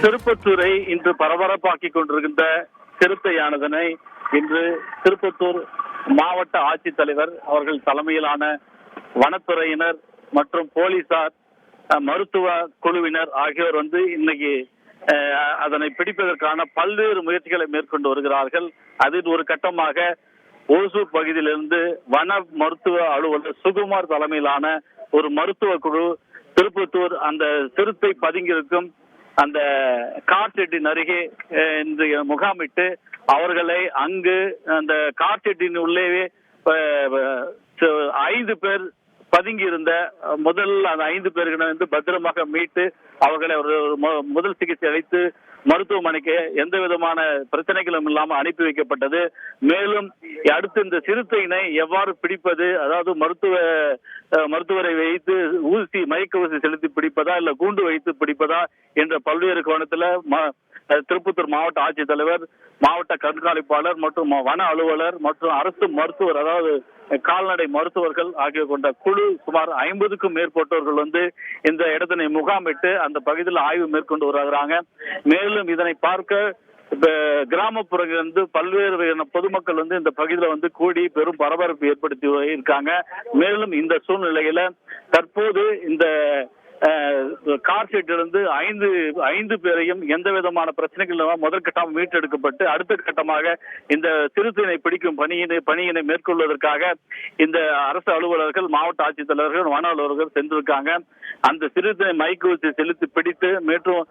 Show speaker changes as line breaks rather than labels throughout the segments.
திருப்பத்தூரை இன்று பரபரப்பாக்கிக் கொண்டிருக்கின்ற சிறுத்தையானதனை இன்று திருப்பத்தூர் மாவட்ட ஆட்சித்தலைவர் அவர்கள் தலைமையிலான வனத்துறையினர் மற்றும் போலீசார், மருத்துவ குழுவினர் ஆகியோர் இன்னைக்கு அதனை பிடிப்பதற்கான பல்வேறு முயற்சிகளை மேற்கொண்டு வருகிறார்கள். அதில் ஒரு கட்டமாக ஓசூர் பகுதியிலிருந்து வன மருத்துவ அலுவலர் சுகுமார் தலைமையிலான ஒரு மருத்துவ குழு திருப்பத்தூர் அந்த சிறுத்தை பதுங்கியிருக்கும் அந்த கார்ஷெட்டின் அருகே இன்று முகாமிட்டு அவர்களை அங்கு அந்த கார்ஷெட்டின் உள்ளேவே 5 பேர் பதுங்கி இருந்த அந்த 5 பேர்களை பத்திரமாக மீட்டு அவர்களை முதல் சிகிச்சை அளித்து மருத்துவமனைக்கு எந்த விதமான பிரச்சனைகளும் இல்லாமல் அனுப்பி வைக்கப்பட்டது. மேலும் அடுத்து இந்த சிறுத்தையினை எவ்வாறு பிடிப்பது, அதாவது மருத்துவரை வைத்து மயக்க ஊசி செலுத்தி பிடிப்பதா இல்ல கூண்டு வைத்து பிடிப்பதா என்ற பல்வேறு கோணத்துல திருப்பத்தூர் மாவட்ட ஆட்சித்தலைவர், மாவட்ட கண்காணிப்பாளர் மற்றும் வன அலுவலர் மற்றும் அரசு மருத்துவர், அதாவது கால்நடை மருத்துவர்கள் ஆகியோர் கொண்ட குழு சுமார் 50க்கும் மேற்பட்டவர்கள் இந்த இடத்தினை முகாமிட்டு அந்த பகுதியில் ஆய்வு மேற்கொண்டு வருகிறாங்க. மேலும் இதனை பார்க்க கிராமப்புறங்களிலிருந்து பல்வேறு பொதுமக்கள் இந்த பகுதியில கூடி பெரும் பரபரப்பு ஏற்படுத்தி இருக்காங்க. மேலும் இந்த சூழ்நிலையில தற்போது இந்த கார்ஷெட்டிலிருந்து 5 பேரையும் எந்த விதமான பிரச்சனைகள் முதற்கட்டம் மீட்டெடுக்கப்பட்டு அடுத்த கட்டமாக இந்த சிறுத்தையினை பிடிக்கும் பணியினை மேற்கொள்வதற்காக இந்த அரசு அலுவலர்கள், மாவட்ட ஆட்சித்தலைவர்கள், வன அலுவலர்கள் சென்றிருக்காங்க. அந்த சிறுத்தையை மயக்க ஊசி செலுத்தி பிடித்து மற்றும்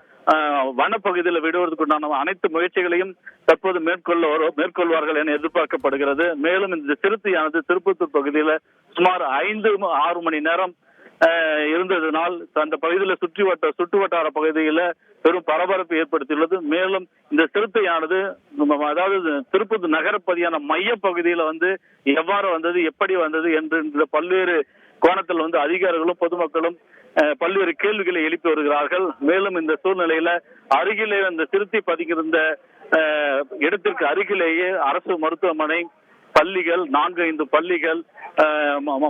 வனப்பகுதியில் விடுவதற்குண்டான அனைத்து முயற்சிகளையும் தற்போது மேற்கொள்வார்கள் என எதிர்பார்க்கப்படுகிறது. மேலும் இந்த சிறுத்தையானது திருப்பத்தூர் பகுதியில சுமார் 5-6 மணி நேரம் இருந்ததனால் அந்த பகுதியில் சுற்று வட்டார பகுதியில பெரும் பரபரப்பு ஏற்படுத்தியுள்ளது. மேலும் இந்த சிறுத்தையானது அதாவது திருப்பத்தூர் நகரப்பகுதியான மைய பகுதியில எவ்வாறு வந்தது, எப்படி வந்தது என்று பல்வேறு கோணத்தில் அதிகாரிகளும் பொதுமக்களும் பல்வேறு கேள்விகளை எழுப்பி வருகிறார்கள். மேலும் இந்த சூழ்நிலையில அருகிலே இந்த சிறுத்தை பதுங்கியிருந்த இடத்திற்கு அருகிலேயே அரசு மருத்துவமனை, பள்ளிகள், 4-5 பள்ளிகள்,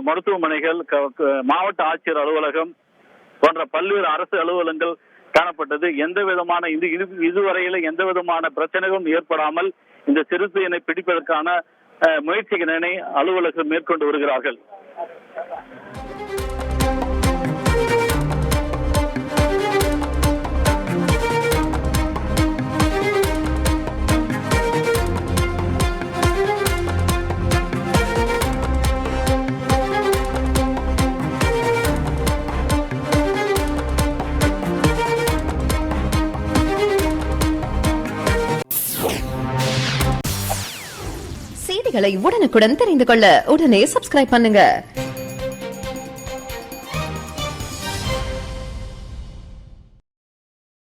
மருத்துவமனைகள், மாவட்ட ஆட்சியர் அலுவலகம் போன்ற பல்வேறு அரசு அலுவலகங்கள் காணப்பட்டது. எந்த விதமான இதுவரையில எந்த விதமான பிரச்சனைகளும் ஏற்படாமல் இந்த சிறுத்தையினை பிடிப்பதற்கான முயற்சிகளை அலுவலகம் மேற்கொண்டு வருகிறார்கள்.
செய்திகளை உடனுக்குடன் தெரிந்து கொள்ள உடனே சப்ஸ்கிரைப் பண்ணுங்க.